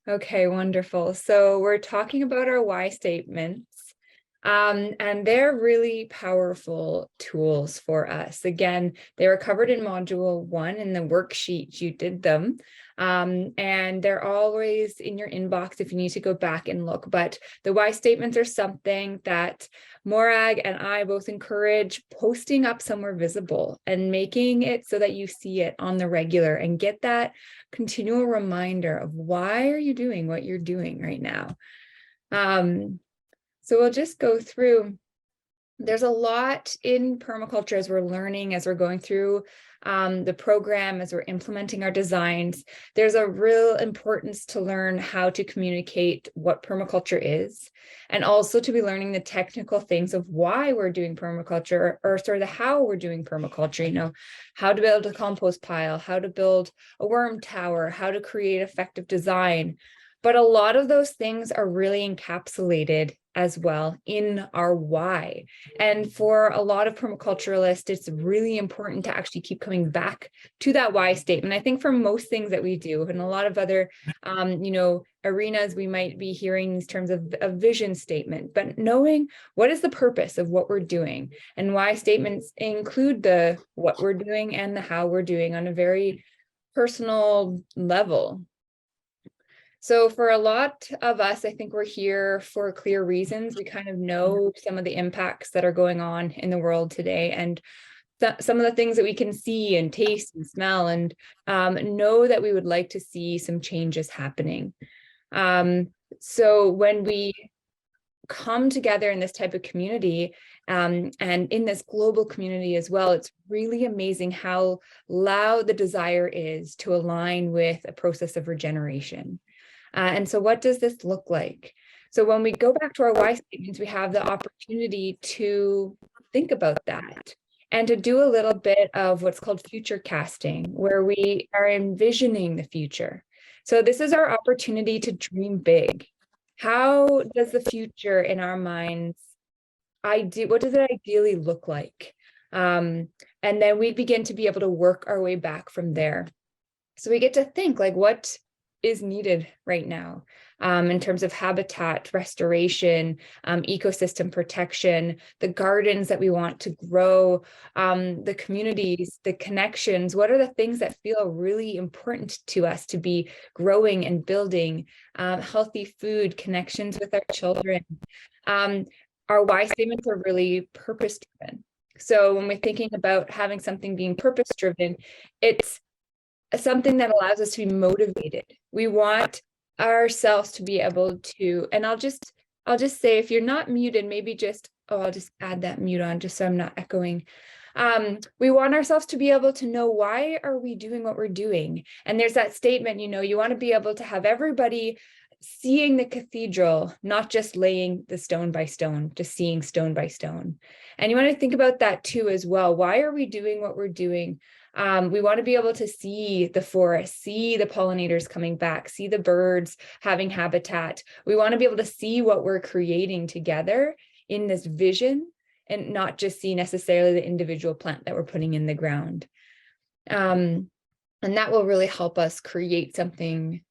Okay, wonderful. So we're talking about our why statements, and they're really powerful tools for us. Again, they were covered in module 1 in the worksheet. You did them, and they're always in your inbox if you need to go back and look. But the why statements are something that Morag and I both encourage posting up somewhere visible and making it so that you see it on the regular and get that continual reminder of why are you doing what you're doing right now. So we'll just go through. There's a lot in permaculture as we're learning, as we're going through the program, as we're implementing our designs. There's a real importance to learn how to communicate what permaculture is, and also to be learning the technical things of why we're doing permaculture, or sort of how we're doing permaculture, how to build a compost pile, how to build a worm tower, how to create effective design. But a lot of those things are really encapsulated as well in our why. And for a lot of permaculturalists, it's really important to actually keep coming back to that why statement. I think for most things that we do, and a lot of other, arenas, we might be hearing these terms of a vision statement, but knowing what is the purpose of what we're doing, and why statements include the what we're doing and the how we're doing on a very personal level. So for a lot of us, I think we're here for clear reasons. We kind of know some of the impacts that are going on in the world today, and some of the things that we can see and taste and smell, and know that we would like to see some changes happening. So when we come together in this type of community, and in this global community as well, it's really amazing how loud the desire is to align with a process of regeneration. And so what does this look like? So when we go back to our why statements, we have the opportunity to think about that and to do a little bit of what's called future casting, where we are envisioning the future. So this is our opportunity to dream big. How does the future in our minds, what does it ideally look like? And then we begin to be able to work our way back from there. So we get to think like, what is needed right now in terms of habitat restoration, ecosystem protection, the gardens that we want to grow, the communities, the connections. What are the things that feel really important to us to be growing and building? Healthy food, connections with our children. Our why statements are really purpose-driven. So when we're thinking about having something being purpose-driven, it's something that allows us to be motivated. We want ourselves to be able to, and I'll just say, if you're not muted, maybe just, I'll just add that mute on just so I'm not echoing. We want ourselves to be able to know, why are we doing what we're doing? And there's that statement, you want to be able to have everybody seeing the cathedral, not just laying the stone by stone, just seeing stone by stone. And you want to think about that too as well. Why are we doing what we're doing? We want to be able to see the forest, see the pollinators coming back, see the birds having habitat. We want to be able to see what we're creating together in this vision, and not just see necessarily the individual plant that we're putting in the ground. And that will really help us create something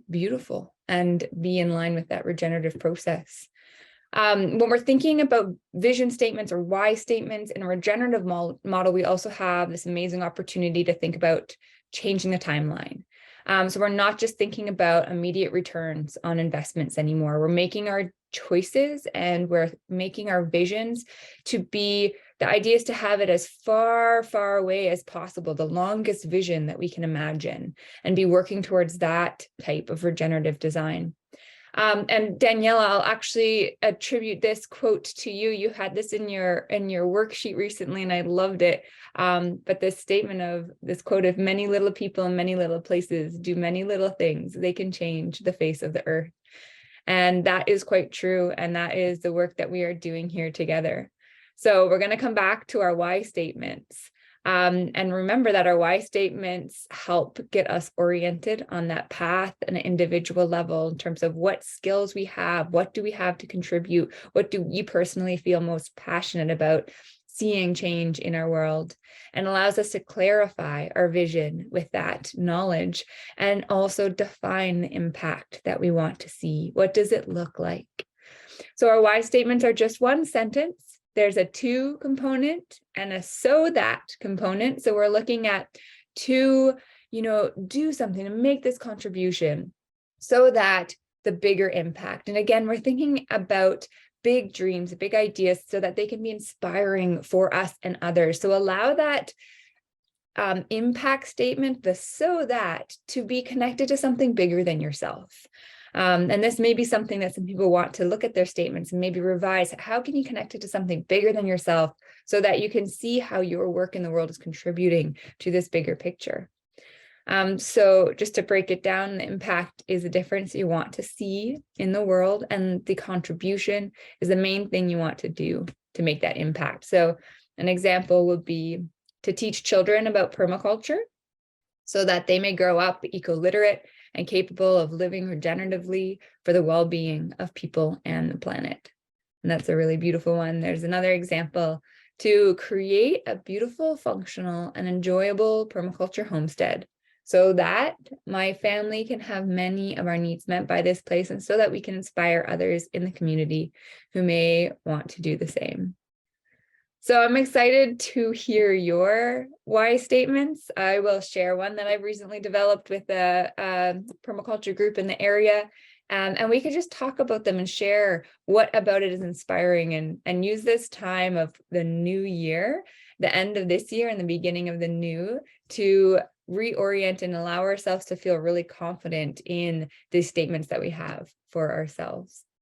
beautiful and be in line with that regenerative process. When we're thinking about vision statements or why statements in a regenerative model, we also have this amazing opportunity to think about changing the timeline. So we're not just thinking about immediate returns on investments anymore. We're making our choices and we're making our visions to be, the idea is to have it as far, far away as possible, the longest vision that we can imagine, and be working towards that type of regenerative design. And Daniela, I'll actually attribute this quote to you. You had this in your worksheet recently, and I loved it. But this quote of many little people in many little places do many little things, they can change the face of the earth. And that is quite true. And that is the work that we are doing here together. So we're going to come back to our why statements. And remember that our why statements help get us oriented on that path at an individual level in terms of what skills we have, what do we have to contribute, what do you personally feel most passionate about, seeing change in our world, and allows us to clarify our vision with that knowledge and also define the impact that we want to see. What does it look like? So our why statements are just one sentence. There's a to component and a so that component. So we're looking at to, do something to make this contribution so that the bigger impact. And again, we're thinking about big dreams, big ideas, so that they can be inspiring for us and others. So allow that impact statement, the so that, to be connected to something bigger than yourself. And this may be something that some people want to look at their statements and maybe revise. How can you connect it to something bigger than yourself so that you can see how your work in the world is contributing to this bigger picture? So just to break it down, the impact is the difference you want to see in the world, and the contribution is the main thing you want to do to make that impact. So an example would be to teach children about permaculture so that they may grow up eco-literate and capable of living regeneratively for the well-being of people and the planet. And that's a really beautiful one. There's another example: to create a beautiful, functional, and enjoyable permaculture homestead so that my family can have many of our needs met by this place, and so that we can inspire others in the community who may want to do the same. So I'm excited to hear your why statements. I will share one that I've recently developed with a permaculture group in the area. And we could just talk about them and share what about it is inspiring, and use this time of the new year, the end of this year and the beginning of the new, to reorient and allow ourselves to feel really confident in these statements that we have for ourselves.